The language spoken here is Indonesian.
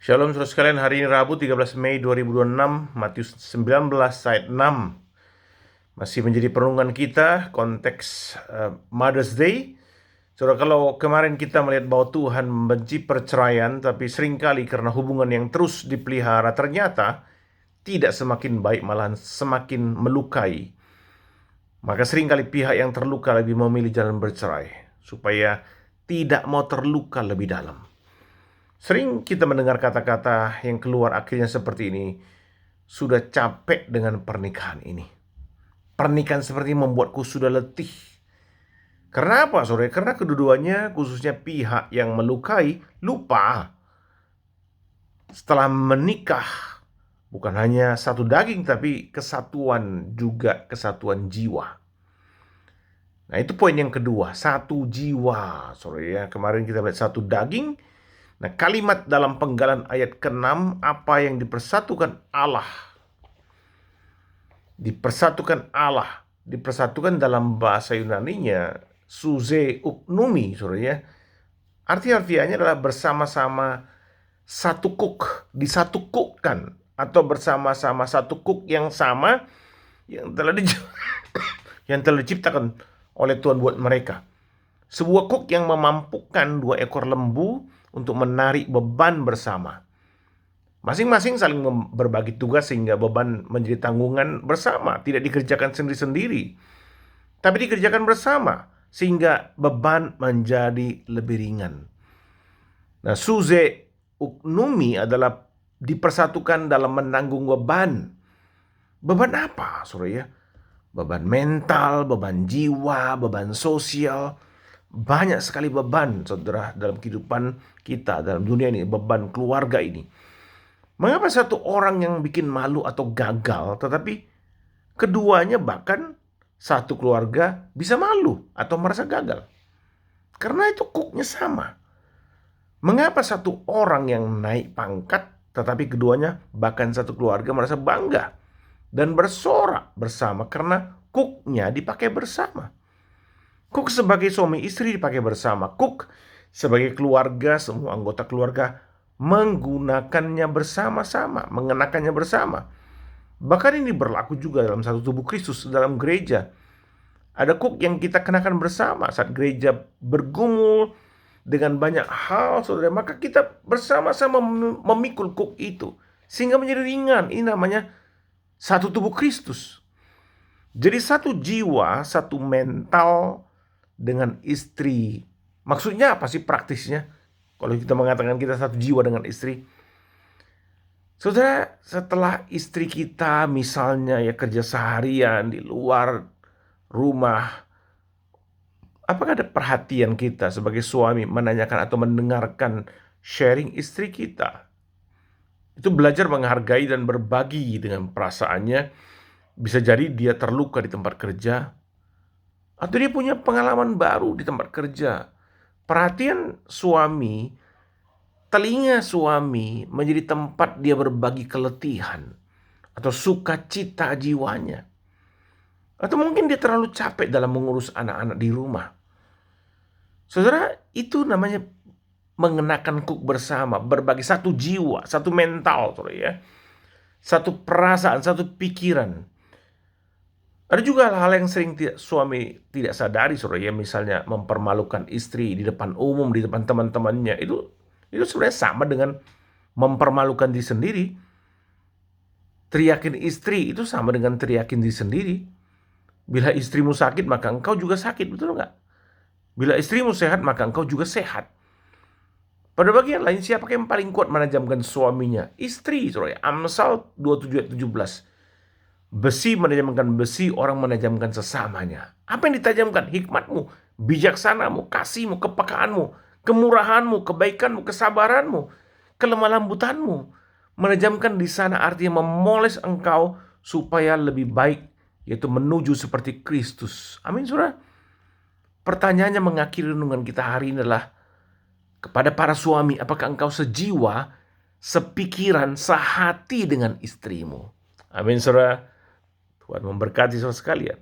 Shalom saudara sekalian, hari ini Rabu 13 Mei 2026, Matius 19 ayat 6. Masih menjadi perenungan kita, konteks Mother's Day. Saudara, kalau kemarin kita melihat bahwa Tuhan membenci perceraian, tapi seringkali karena hubungan yang terus dipelihara ternyata tidak semakin baik, malahan semakin melukai. Maka seringkali pihak yang terluka lebih memilih jalan bercerai, supaya tidak mau terluka lebih dalam. Sering kita mendengar kata-kata yang keluar akhirnya seperti ini, sudah capek dengan pernikahan ini. Pernikahan seperti membuatku sudah letih. Karena apa, saudara? Karena kedua-duanya, khususnya pihak yang melukai, lupa setelah menikah bukan hanya satu daging, tapi kesatuan juga, kesatuan jiwa. Nah, itu poin yang kedua, satu jiwa. Saudara, kemarin kita lihat satu daging. Nah, kalimat dalam Penggalan ayat ke-6, apa yang dipersatukan Allah. Dipersatukan Allah. Dipersatukan dalam bahasa Yunaninya, suze uknumi, saudara. Arti-artianya adalah bersama-sama satu kuk, disatukukan. Atau bersama-sama satu kuk yang sama, yang telah diciptakan oleh Tuhan buat mereka. Sebuah kuk yang memampukan dua ekor lembu untuk menarik beban bersama. Masing-masing saling berbagi tugas sehingga beban menjadi tanggungan bersama, tidak dikerjakan sendiri-sendiri, tapi dikerjakan bersama sehingga beban menjadi lebih ringan. Nah, suze uknumi adalah dipersatukan dalam menanggung beban. Beban apa, saudara ya? Beban mental, beban jiwa, beban sosial. Banyak sekali beban, saudara, dalam kehidupan kita, dalam dunia ini, beban keluarga ini. Mengapa satu orang yang bikin malu atau gagal, tetapi keduanya bahkan satu keluarga bisa malu atau merasa gagal? Karena itu kuknya sama. Mengapa satu orang yang naik pangkat, tetapi keduanya bahkan satu keluarga merasa bangga dan bersorak bersama karena kuknya dipakai bersama? Kuk sebagai suami istri dipakai bersama. Kuk sebagai keluarga, semua anggota keluarga menggunakannya bersama-sama, mengenakannya bersama. Bahkan ini berlaku juga dalam satu tubuh Kristus, dalam gereja. Ada kuk yang kita kenakan bersama saat gereja bergumul dengan banyak hal, saudara. Maka kita bersama-sama memikul kuk itu sehingga menjadi ringan. Ini namanya satu tubuh Kristus. Jadi satu jiwa, satu mental dengan istri. Maksudnya apa sih praktisnya? Kalau kita mengatakan kita satu jiwa dengan istri. Saudara, setelah istri kita misalnya ya kerja seharian di luar rumah, apakah ada perhatian kita sebagai suami menanyakan atau mendengarkan sharing istri kita? Itu belajar menghargai dan berbagi dengan perasaannya. Bisa jadi dia terluka di tempat kerja, atau dia punya pengalaman baru di tempat kerja. Perhatian suami, telinga suami menjadi tempat dia berbagi keletihan atau sukacita jiwanya. Atau mungkin dia terlalu capek dalam mengurus anak-anak di rumah. Saudara, itu namanya mengenakan kuk bersama, berbagi satu jiwa, satu mental, saudara ya. Satu perasaan, satu pikiran. Ada juga hal-hal yang sering suami tidak sadari, saudara ya, misalnya mempermalukan istri di depan umum, di depan teman-temannya. Itu sebenarnya sama dengan mempermalukan diri sendiri. Teriakin istri itu sama dengan teriakin diri sendiri. Bila istrimu sakit, maka engkau juga sakit, betul nggak? Bila istrimu sehat, maka engkau juga sehat. Pada bagian lain, siapa yang paling kuat menajamkan suaminya? Istri, saudara ya. Amsal 27 ayat 17. Besi menajamkan besi, orang menajamkan sesamanya. Apa yang ditajamkan? Hikmatmu, bijaksanamu, kasihmu, kepekaanmu, kemurahanmu, kebaikanmu, kesabaranmu, kelemah lembutanmu. Menajamkan di sana artinya memoles engkau supaya lebih baik, yaitu menuju seperti Kristus. Amin, saudara. Pertanyaannya mengakhiri renungan kita hari ini adalah, kepada para suami, apakah engkau sejiwa, sepikiran, sehati dengan istrimu? Amin, saudara. Tuhan memberkati saudara sekalian.